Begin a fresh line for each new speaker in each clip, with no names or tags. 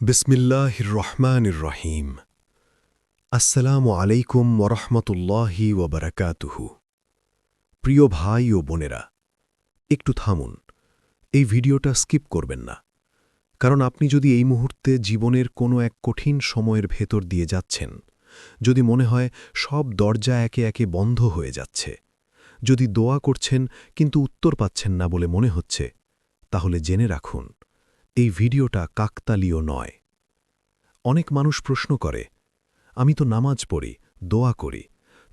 বিসমিল্লাহির রহমানির রহিম। আসসালামু আলাইকুম ওরহমতুল্লাহি ওবরাকাতুহু। প্রিয় ভাই ও বোনেরা, একটু থামুন, এই ভিডিওটা স্কিপ করবেন না। কারণ আপনি যদি এই মুহূর্তে জীবনের কোনো এক কঠিন সময়ের ভেতর দিয়ে যাচ্ছেন, যদি মনে হয় সব দরজা একে একে বন্ধ হয়ে যাচ্ছে, যদি দোয়া করছেন কিন্তু উত্তর পাচ্ছেন না বলে মনে হচ্ছে, তাহলে জেনে রাখুন, এই ভিডিওটা কাকতালীয় নয়। অনেক মানুষ প্রশ্ন করে, আমি তো নামাজ পড়ি, দোয়া করি,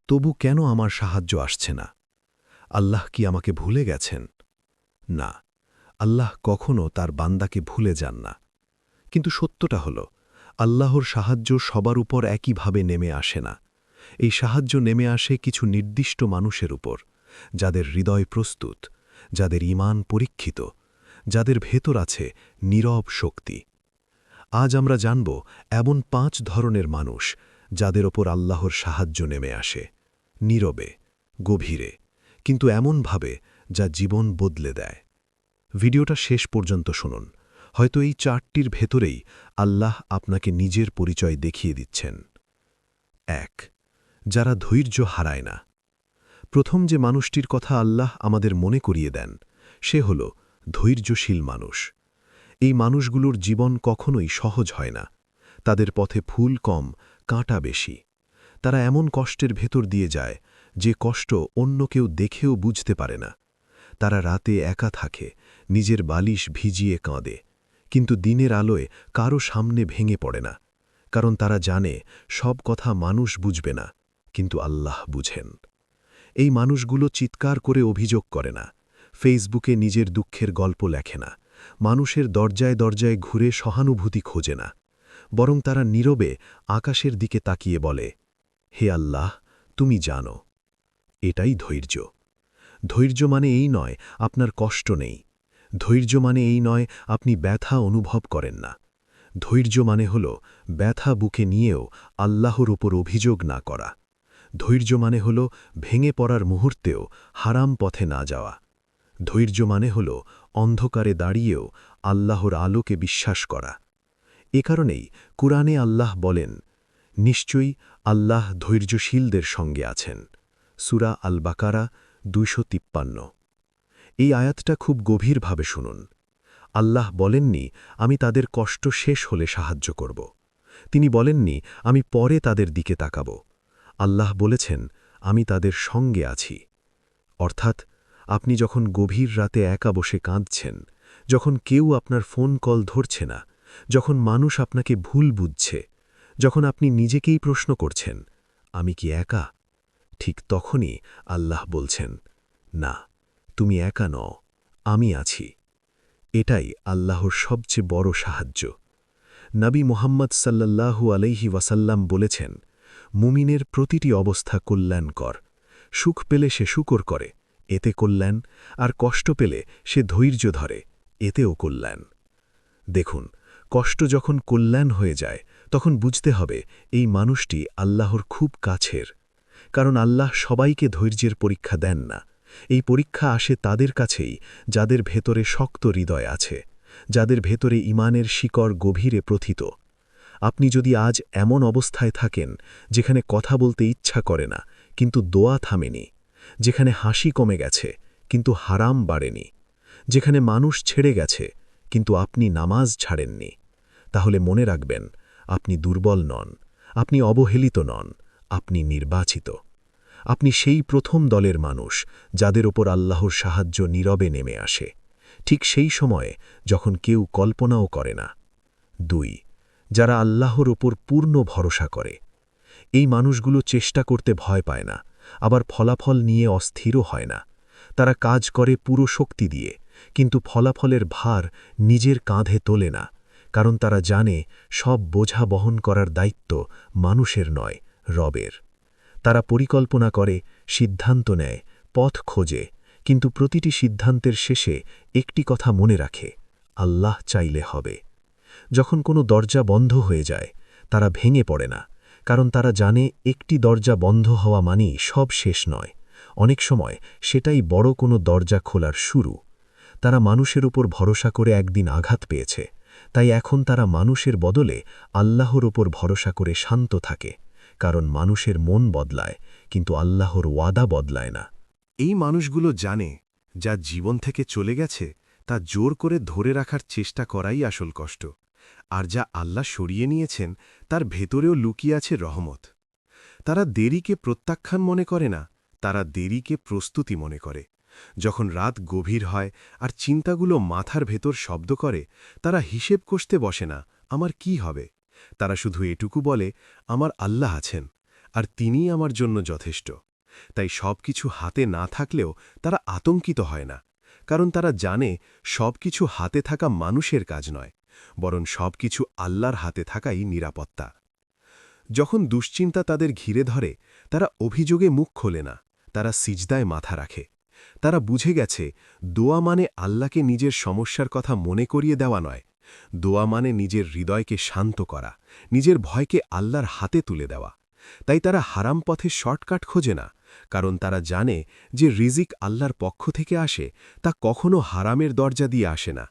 তবু কেন আমার সাহায্য আসছে না? আল্লাহ কি আমাকে ভুলে গেছেন? না, আল্লাহ কখনো তার বান্দাকে ভুলে যান না। কিন্তু সত্যটা হল, আল্লাহর সাহায্য সবার উপর একইভাবে নেমে আসে না। এই সাহায্য নেমে আসে কিছু নির্দিষ্ট মানুষের উপর, যাদের হৃদয় প্রস্তুত, যাদের ঈমান পরীক্ষিত, যাদের ভেতর আছে নীরব শক্তি। আজ আমরা জানব এমন 5 ধরনের মানুষ, যাদের ওপর আল্লাহর সাহায্য নেমে আসে, নীরবে, গভীরে, কিন্তু এমনভাবে যা জীবন বদলে দেয়। ভিডিওটা শেষ পর্যন্ত শুনুন, হয়তো এই 4টির ভেতরেই আল্লাহ আপনাকে নিজের পরিচয় দেখিয়ে দিচ্ছেন। 1. যারা ধৈর্য হারায় না। প্রথম যে মানুষটির কথা আল্লাহ আমাদের মনে করিয়ে দেন, সে হল ধৈর্যশীল মানুষ। এই মানুষগুলোর জীবন কখনোই সহজ হয় না। তাদের পথে ফুল কম, কাঁটা বেশি। তারা এমন কষ্টের ভেতর দিয়ে যায়, যে কষ্ট অন্য কেউ দেখেও বুঝতে পারে না। তারা রাতে একা থাকে, নিজের বালিশ ভিজিয়ে কাঁদে, কিন্তু দিনের আলোয় কারো সামনে ভেঙে পড়ে না। কারণ তারা জানে সব কথা মানুষ বুঝবে না, কিন্তু আল্লাহ বুঝেন। এই মানুষগুলো চিৎকার করে অভিযোগ করে না, ফেসবুকে নিজের দুঃখের গল্প লেখে না, মানুষের দরজায় দরজায় ঘুরে সহানুভূতি খোঁজে না, বরং তারা নীরবে আকাশের দিকে তাকিয়ে বলে, হে আল্লাহ, তুমি জানো। এটাই ধৈর্য। ধৈর্য মানে এই নয় আপনার কষ্ট নেই। ধৈর্য মানে এই নয় আপনি ব্যথা অনুভব করেন না। ধৈর্য মানে হল ব্যথা বুকে নিয়েও আল্লাহর উপর অভিযোগ না করা। ধৈর্য মানে হল ভেঙে পড়ার মুহূর্তেও হারাম পথে না যাওয়া। ধৈর্য মানে হল অন্ধকারে দাঁড়িয়েও আল্লাহর আলোকে বিশ্বাস করা। এ কারণেই কুরআনে আল্লাহ বলেন, নিশ্চয়ই আল্লাহ ধৈর্যশীলদের সঙ্গে আছেন। সূরা আল বাকারা 253। এই আয়াতটা খুব গভীরভাবে শুনুন। আল্লাহ বলেননি, আমি তাদের কষ্ট শেষ হলে সাহায্য করব। তিনি বলেননি, আমি পরে তাদের দিকে তাকাব। আল্লাহ বলেছেন, আমি তাদের সঙ্গে আছি। অর্থাৎ, আপনি যখন গভীর রাতে একা বসে কাঁদছেন, যখন কেউ আপনার ফোন কল ধরছে না, যখন মানুষ আপনাকে ভুল বুঝছে, যখন আপনি নিজেকেই প্রশ্ন করছেন, আমি কি একা? ঠিক তখনই আল্লাহ বলছেন, না, তুমি একা নও, আমি আছি। এটাই আল্লাহর সবচেয়ে বড় সাহায্য। নবী মুহাম্মদ সাল্লাল্লাহু আলাইহি ওয়াসাল্লাম বলেছেন, মুমিনের প্রতিটি অবস্থা কল্যাণকর। সুখ পেলে সে শুকর করে, এতে কল্যাণ, আর কষ্ট পেলে সে ধৈর্য ধরে, এতেও কল্যাণ। দেখুন, কষ্ট যখন কল্যাণ হয়ে যায়, তখন বুঝতে হবে এই মানুষটি আল্লাহর খুব কাছের। কারণ আল্লাহ সবাইকে ধৈর্যের পরীক্ষা দেন না। এই পরীক্ষা আসে তাদের কাছেই, যাদের ভেতরে শক্ত হৃদয় আছে, যাদের ভেতরে ঈমানের শিকড় গভীরে প্রথিত। আপনি যদি আজ এমন অবস্থায় থাকেন, যেখানে কথা বলতে ইচ্ছা করে না, কিন্তু দোয়া থামেনি, যেখানে হাসি কমে গেছে, কিন্তু হারাম বাড়েনি, যেখানে মানুষ ছেড়ে গেছে, কিন্তু আপনি নামাজ ছাড়েননি, তাহলে মনে রাখবেন, আপনি দুর্বল নন, আপনি অবহেলিত নন, আপনি নির্বাচিত। আপনি সেই প্রথম দলের মানুষ, যাদের ওপর আল্লাহর সাহায্য নীরবে নেমে আসে, ঠিক সেই সময়ে যখন কেউ কল্পনাও করে না। 2. যারা আল্লাহর ওপর পূর্ণ ভরসা করে। এই মানুষগুলো চেষ্টা করতে ভয় পায় না, আবার ফলাফল নিয়ে অস্থিরও হয় না। তারা কাজ করে পুরো শক্তি দিয়ে, কিন্তু ফলাফলের ভার নিজের কাঁধে তোলে না, কারণ তারা জানে সব বোঝা বহন করার দায়িত্ব মানুষের নয়, রবের। তারা পরিকল্পনা করে, সিদ্ধান্ত নেয়, পথ খোঁজে, কিন্তু প্রতিটি সিদ্ধান্তের শেষে একটি কথা মনে রাখে, আল্লাহ চাইলে হবে। যখন কোনো দরজা বন্ধ হয়ে যায়, তারা ভেঙে পড়ে না, কারণ তারা জানে একটি দরজা বন্ধ হওয়া মানেই সব শেষ নয়। অনেক সময় সেটাই বড় কোনো দরজা খোলার শুরু। তারা মানুষের উপর ভরসা করে একদিন আঘাত পেয়েছে, তাই এখন তারা মানুষের বদলে আল্লাহর ওপর ভরসা করে শান্ত থাকে, কারণ মানুষের মন বদলায়, কিন্তু আল্লাহর ওয়াদা বদলায় না।
এই মানুষগুলো জানে যা জীবন থেকে চলে গেছে তা জোর করে ধরে রাখার চেষ্টা করাই আসল কষ্ট, আর যা আল্লাহ সরিয়ে নিয়েছেন তার ভেতরেও লুকিয়ে আছে রহমত। তারা দেরিকে প্রত্যাখ্যান মনে করে না, তারা দেরিকে প্রস্তুতি মনে করে। যখন রাত গভীর হয় আর চিন্তাগুলো মাথার ভেতর শব্দ করে, তারা হিসেব কষতে বসে না আমার কি হবে। তারা শুধু এটুকু বলে আমার আল্লাহ আছেন, আর তিনিই আমার জন্য যথেষ্ট। তাই সবকিছু হাতে না থাকলেও তারা আতঙ্কিত হয় না, কারণ তারা জানে সবকিছু হাতে থাকা মানুষের কাজ নয়, বরং সবকিছু আল্লাহর হাতে থাকাই নিরাপত্তা। যখন দুশ্চিন্তা তাদের ঘিরে ধরে, তারা অভিযোগে মুখ খোলে না, তারা সিজদায় মাথা রাখে। তারা বুঝে গেছে দোয়া মানে আল্লাহকে নিজের সমস্যার কথা মনে করিয়ে দেওয়া নয়, দোয়া মানে নিজের হৃদয়কে শান্ত করা, নিজের ভয়কে আল্লাহর হাতে তুলে দেওয়া। তাই তারা হারাম পথে শর্টকাট খোঁজে না, কারণ তারা জানে যে রিজিক আল্লাহর পক্ষ থেকে আসে, তা কখনো হারামের দরজা দিয়ে আসে না।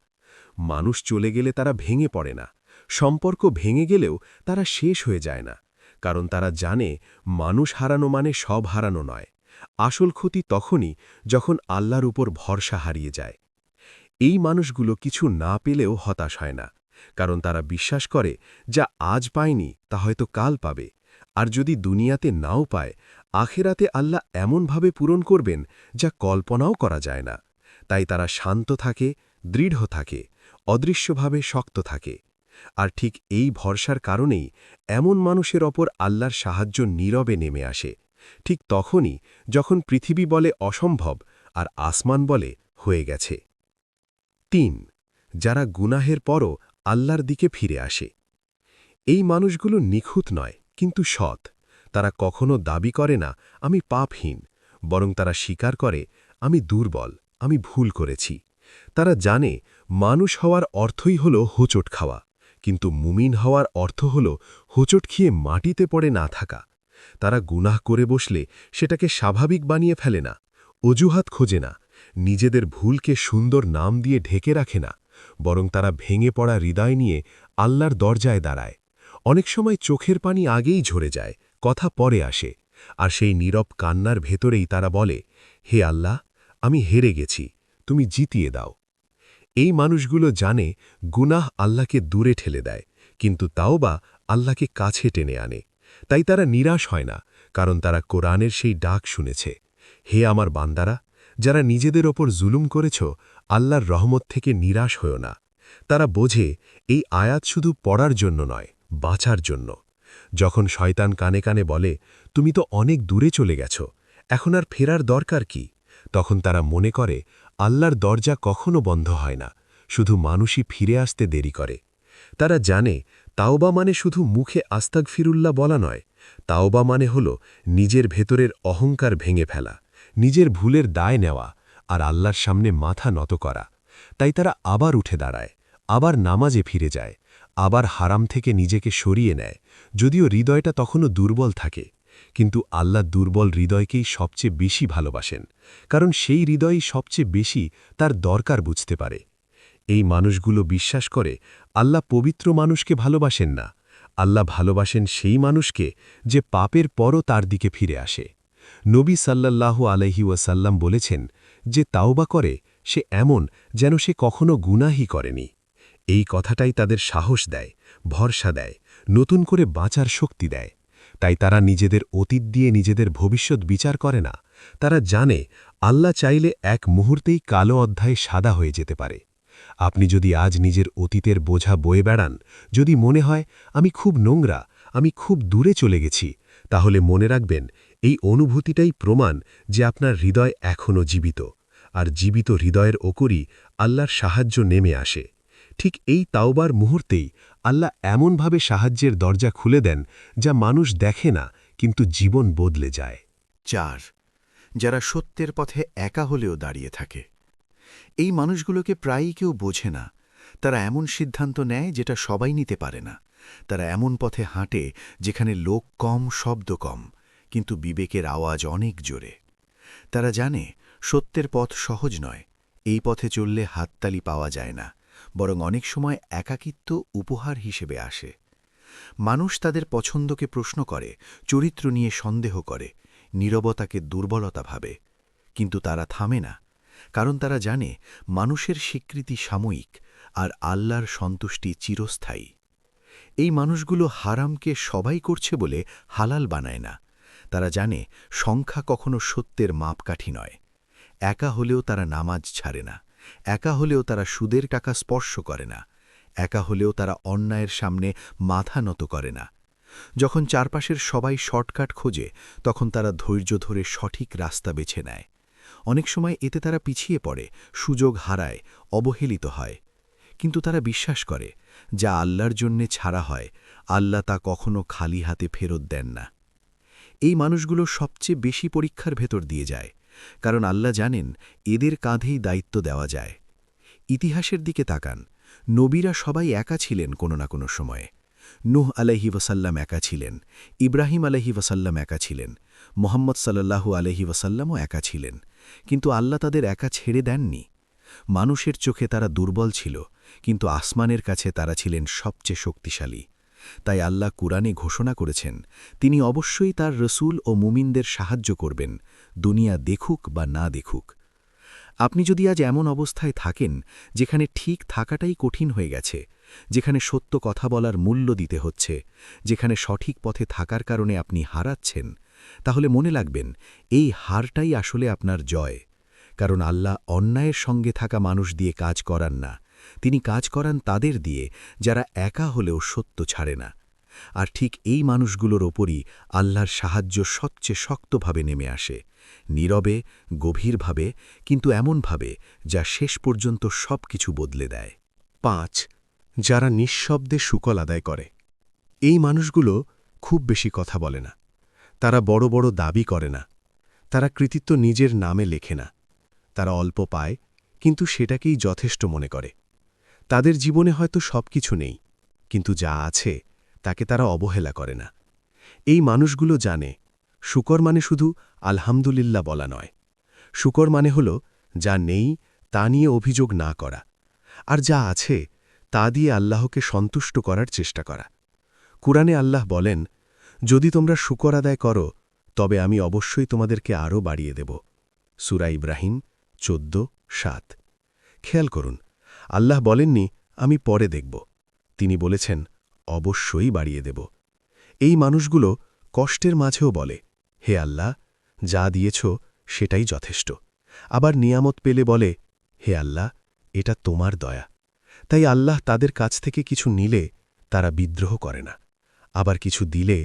মানুষ চলে গেলে তারা ভেঙে পড়ে না, সম্পর্ক ভেঙে গেলেও তারা শেষ হয়ে যায় না, কারণ তারা জানে মানুষ হারানো মানে সব হারানো নয়। আসল ক্ষতি তখনই যখন আল্লাহর উপর ভরসা হারিয়ে যায়। এই মানুষগুলো কিছু না পেলেও হতাশ হয় না, কারণ তারা বিশ্বাস করে যা আজ পায়নি তা হয়তো কাল পাবে, আর যদি দুনিয়াতে নাও পায়, আখেরাতে আল্লাহ এমনভাবে পূরণ করবেন যা কল্পনাও করা যায় না। তাই তারা শান্ত থাকে, দৃঢ় থাকে, অদৃশ্যভাবে শক্ত থাকে। আর ঠিক এই ভরসার কারণেই এমন মানুষের ওপর আল্লাহর সাহায্য নীরবে নেমে আসে, ঠিক তখনই যখন পৃথিবী বলে অসম্ভব আর আসমান বলে হয়ে গেছে। ৩. যারা গুনাহের পরও আল্লাহর দিকে ফিরে আসে। এই মানুষগুলো নিখুঁত নয়, কিন্তু সৎ। তারা কখনো দাবি করে না আমি পাপহীন, বরং তারা স্বীকার করে আমি দুর্বল, আমি ভুল করেছি। তারা জানে মানুষ হওয়ার অর্থই হল হোঁচট খাওয়া, কিন্তু মুমিন হওয়ার অর্থ হল হোঁচট খেয়ে মাটিতে পড়ে না থাকা। তারা গুনাহ করে বসলে সেটাকে স্বাভাবিক বানিয়ে ফেলে না, অজুহাত খোঁজে না, নিজেদের ভুলকে সুন্দর নাম দিয়ে ঢেকে রাখে না, বরং তারা ভেঙে পড়া হৃদয় নিয়ে আল্লাহর দরজায় দাঁড়ায়। অনেক সময় চোখের পানি আগেই ঝরে যায়, কথা পরে আসে, আর সেই নীরব কান্নার ভেতরেই তারা বলে হে আল্লাহ, আমি হেরে গেছি, তুমি জিতিয়ে দাও। এই মানুষগুলো জানে গুনাহ আল্লাহকে দূরে ঠেলে দেয়, কিন্তু তাওবা আল্লাহকে কাছে টেনে আনে। তাই তারা নিরাশ হয় না, কারণ তারা কোরআনের সেই ডাক শুনেছে, হে আমার বান্দারা, যারা নিজেদের ওপর জুলুম করেছ, আল্লাহর রহমত থেকে নিরাশ হও না। তারা বোঝে এই আয়াত শুধু পড়ার জন্য নয়, বাঁচার জন্য। যখন শয়তান কানে কানে বলে তুমি তো অনেক দূরে চলে গেছ, এখন আর ফেরার দরকার কি, তখন তারা মনে করে আল্লাহর দরজা কখনো বন্ধ হয় না, শুধু মানুষই ফিরে আসতে দেরি করে। তারা জানে তাওবা মানে শুধু মুখে আস্তাগফিরুল্লাহ বলা নয়, তাওবা মানে হল নিজের ভেতরের অহংকার ভেঙে ফেলা, নিজের ভুলের দায় নেওয়া, আর আল্লাহর সামনে মাথা নত করা। তাই তারা আবার উঠে দাঁড়ায়, আবার নামাজে ফিরে যায়, আবার হারাম থেকে নিজেকে সরিয়ে নেয়, যদিও হৃদয়টা তখনও দুর্বল থাকে। কিন্তু আল্লাহ দুর্বল হৃদয়কেই সবচেয়ে বেশি ভালোবাসেন, কারণ সেই হৃদয়ই সবচেয়ে বেশি তার দরকার বুঝতে পারে। এই মানুষগুলো বিশ্বাস করে আল্লাহ পবিত্র মানুষকে ভালোবাসেন না, আল্লাহ ভালোবাসেন সেই মানুষকে যে পাপের পরও তার দিকে ফিরে আসে। নবী সাল্লাল্লাহু আলাইহি ওয়াসাল্লাম বলেছেন, যে তাওবা করে সে এমন যেন সে কখনো গুনাহই করেনি। এই কথাটাই তাদের সাহস দেয়, ভরসা দেয়, নতুন করে বাঁচার শক্তি দেয়। তাই তারা নিজেদের অতীত দিয়ে নিজেদের ভবিষ্যৎ বিচার করে না, তারা জানে আল্লাহ চাইলে এক মুহূর্তেই কালো অধ্যায় সাদা হয়ে যেতে পারে। আপনি যদি আজ নিজের অতীতের বোঝা বয়ে বেড়ান, যদি মনে হয় আমি খুব নোংরা, আমি খুব দূরে চলে গেছি, তাহলে মনে রাখবেন এই অনুভূতিটাই প্রমাণ যে আপনার হৃদয় এখনও জীবিত, আর জীবিত হৃদয়ের ওপরই আল্লাহর সাহায্য নেমে আসে। ঠিক এই তাওবার মুহূর্তেই আল্লাহ এমনভাবে সাহায্যের দরজা খুলে দেন যা মানুষ দেখে না, কিন্তু জীবন বদলে যায়।
4. যারা সত্যের পথে একা হলেও দাঁড়িয়ে থাকে। এই মানুষগুলোকে প্রায়ই কেউ বোঝে না। তারা এমন সিদ্ধান্ত নেয় যেটা সবাই নিতে পারে না। তারা এমন পথে হাঁটে যেখানে লোক কম, শব্দ কম, কিন্তু বিবেকের আওয়াজ অনেক জোরে। তারা জানে সত্যের পথ সহজ নয়, এই পথে চললে হাততালি পাওয়া যায় না, বরং অনেক সময় একাকিত্ব উপহার হিসেবে আসে। মানুষ তাদের পছন্দকে প্রশ্ন করে, চরিত্র নিয়ে সন্দেহ করে, নীরবতাকে দুর্বলতা ভাবে। কিন্তু তারা থামে না, কারণ তারা জানে মানুষের স্বীকৃতি সাময়িক আর আল্লাহর সন্তুষ্টি চিরস্থায়ী। এই মানুষগুলো হারামকে সবাই করছে বলে হালাল বানায় না। তারা জানে সংখ্যা কখনো সত্যের মাপকাঠি নয়। একা হলেও তারা নামাজ ছাড়ে না, একা হলেও তারা সুদের টাকা স্পর্শ করে না, একা হলেও তারা অন্যায়ের সামনে মাথা নত করে না। যখন চারপাশের সবাই শর্টকাট খোঁজে, তখন তারা ধৈর্য ধরে সঠিক রাস্তা বেছে নেয়। অনেক সময় এতে তারা পিছিয়ে পড়ে, সুযোগ হারায়, অবহেলিত হয়। কিন্তু তারা বিশ্বাস করে, যা আল্লাহর জন্যে ছাড়া হয়, আল্লাহ তা কখনো খালি হাতে ফেরত দেন না। এই মানুষগুলো সবচেয়ে বেশি পরীক্ষার ভেতর দিয়ে যায়, কারণ আল্লাহ জানেন এদের কাঁধেই দায়িত্ব দেওয়া যায়। ইতিহাসের দিকে তাকান, নবীরা সবাই একা ছিলেন কোনো না কোনো সময়ে। নূহ আলাইহি ওয়াসাল্লাম একা ছিলেন, ইব্রাহিম আলাইহি ওয়াসাল্লাম একা ছিলেন, মোহাম্মদ সাল্লাল্লাহু আলাইহি ওয়াসাল্লামও একা ছিলেন। কিন্তু আল্লাহ তাদের একা ছেড়ে দেননি। মানুষের চোখে তারা দুর্বল ছিল, কিন্তু আসমানের কাছে তারা ছিলেন সবচেয়ে শক্তিশালী। তাই আল্লাহ কুরআনে ঘোষণা করেছেন, তিনি অবশ্যই তার রসূল ও মুমিনদের সাহায্য করবেন, দুনিয়া দেখুক বা না দেখুক। আপনি যদি আজ এমন অবস্থায় থাকেন যেখানে ঠিক থাকাটাই কঠিন হয়ে গেছে, যেখানে সত্য কথা বলার মূল্য দিতে হচ্ছে, যেখানে সঠিক পথে থাকার কারণে আপনি হারাচ্ছেন, তাহলে মনে রাখবেন এই হারটাই আসলে আপনার জয়। কারণ আল্লাহ অন্যায়ের সঙ্গে থাকা মানুষ দিয়ে কাজ করান না, তিনি কাজ করান তাদের দিয়ে যারা একা হলেও সত্য ছাড়ে না। আর ঠিক এই মানুষগুলোর ওপরই আল্লাহর সাহায্য সবচেয়ে শক্তভাবে নেমে আসে, নীরবে, গভীরভাবে, কিন্তু এমনভাবে যা শেষ পর্যন্ত সবকিছু বদলে দেয়।
5. যারা নিঃশব্দে শুকল আদায় করে। এই মানুষগুলো খুব বেশি কথা বলে না, তারা বড় বড় দাবি করে না, তারা কৃতিত্ব নিজের নামে লেখে না। তারা অল্প পায়, কিন্তু সেটাকেই যথেষ্ট মনে করে। তাদের জীবনে হয়তো সবকিছু নেই, কিন্তু যা আছে তাকে তারা অবহেলা করে না। এই মানুষগুলো জানে শুকর মানে শুধু আলহামদুলিল্লাহ বলা নয়, শুকর মানে হল যা নেই তা নিয়ে অভিযোগ না করা, আর যা আছে তা দিয়ে আল্লাহকে সন্তুষ্ট করার চেষ্টা করা। কুরআনে আল্লাহ বলেন, যদি তোমরা শুকর আদায় করো তবে আমি অবশ্যই তোমাদেরকে আরও বাড়িয়ে দেব। সূরা ইব্রাহিম 14:7। খেয়াল করুন, আল্লাহ বলেননি আমি পরে দেখব, তিনি বলেছেন অবশ্যই বাড়িয়ে দেব। এই মানুষগুলো কষ্টের মাঝেও বলে, হে আল্লাহ, যা দিয়েছ সেটাই যথেষ্ট। আবার নিয়ামত পেলে বলে, হে আল্লাহ, এটা তোমার দয়া। তাই আল্লাহ তাদের কাছ থেকে কিছু নিলে তারা বিদ্রোহ করে না, আবার কিছু দিলে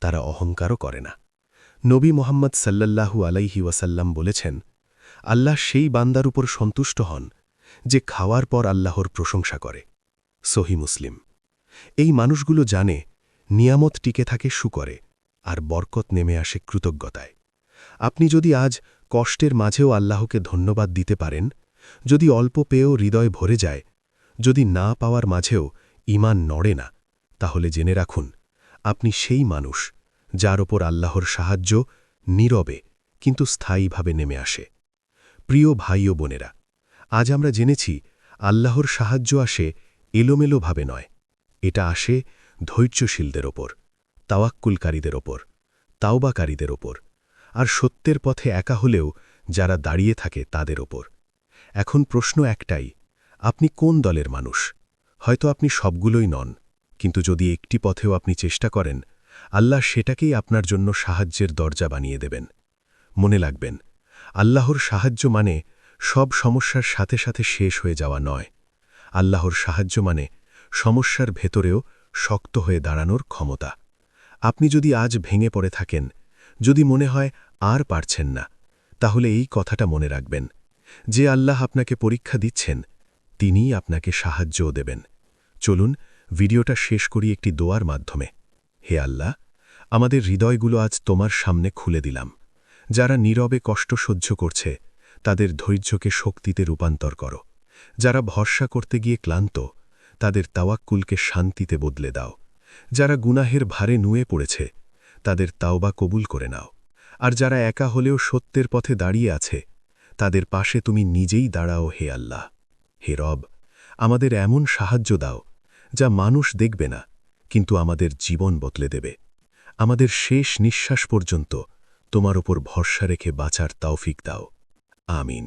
তারা অহংকারও করে না। নবী মোহাম্মদ সাল্লাল্লাহু আলাইহি ওয়াসাল্লাম বলেছেন, আল্লাহ সেই বান্দার উপর সন্তুষ্ট হন যে খাওয়ার পর আল্লাহর প্রশংসা করে। সহি মুসলিম। এই মানুষগুলো জানে নিয়ামত টিকে থাকে শুকরে, আর বরকত নেমে আসে কৃতজ্ঞতায়। আপনি যদি আজ কষ্টের মাঝেও আল্লাহকে ধন্যবাদ দিতে পারেন, যদি অল্প পেয়েও হৃদয় ভরে যায়, যদি না পাওয়ার মাঝেও ঈমান নড়ে না, তাহলে জেনে রাখুন আপনি সেই মানুষ যার ওপর আল্লাহর সাহায্য নীরবে কিন্তু স্থায়ীভাবে নেমে আসে। প্রিয় ভাই ও বোনেরা, আজ আমরা জেনেছি আল্লাহর সাহায্য আসে এলোমেলোভাবে নয়, এটা আসে ধৈর্যশীলদের ওপর, তাওয়াক্কুলকারীদের ওপর, তাওবাকারীদের ওপর, আর সত্যের পথে একা হলেও যারা দাঁড়িয়ে থাকে তাদের ওপর। এখন প্রশ্ন একটাই, আপনি কোন দলের মানুষ? হয়তো আপনি সবগুলোই নন, কিন্তু যদি একটি পথেও আপনি চেষ্টা করেন, আল্লাহ সেটাকেই আপনার জন্য সাহায্যের দরজা বানিয়ে দেবেন। মনে রাখবেন, আল্লাহর সাহায্য মানে সব সমস্যার সাথে সাথে শেষ হয়ে যাওয়া নয়। আল্লাহর সাহায্য মানে সমস্যার ভেতরেও শক্ত হয়ে দাঁড়ানোর ক্ষমতা। আপনি যদি আজ ভেঙে পড়ে থাকেন, যদি মনে হয় আর পারছেন না, তাহলে এই কথাটা মনে রাখবেন, যে আল্লাহ আপনাকে পরীক্ষা দিচ্ছেন, তিনিই আপনাকে সাহায্যও দেবেন। চলুন ভিডিওটা শেষ করি একটি দোয়ার মাধ্যমে। হে আল্লাহ, আমাদের হৃদয়গুলো আজ তোমার সামনে খুলে দিলাম। যারা নীরবে কষ্ট সহ্য করছে, তাদের ধৈর্যকে শক্তিতে রূপান্তর করো। যারা ভরসা করতে গিয়ে ক্লান্ত, তাদের তাওয়াক্কুলকে শান্তিতে বদলে দাও। যারা গুনাহের ভারে নুয়ে পড়েছে, তাদের তাওবা কবুল করে নাও। আর যারা একা হলেও সত্যের পথে দাঁড়িয়ে আছে, তাদের পাশে তুমি নিজেই দাঁড়াও হে আল্লাহ। হে রব, আমাদের এমন সাহায্য দাও যা মানুষ দেখবে না, কিন্তু আমাদের জীবন বদলে দেবে। আমাদের শেষ নিঃশ্বাস পর্যন্ত তোমার ওপর ভরসা রেখে বাঁচার তৌফিক দাও। আমিন।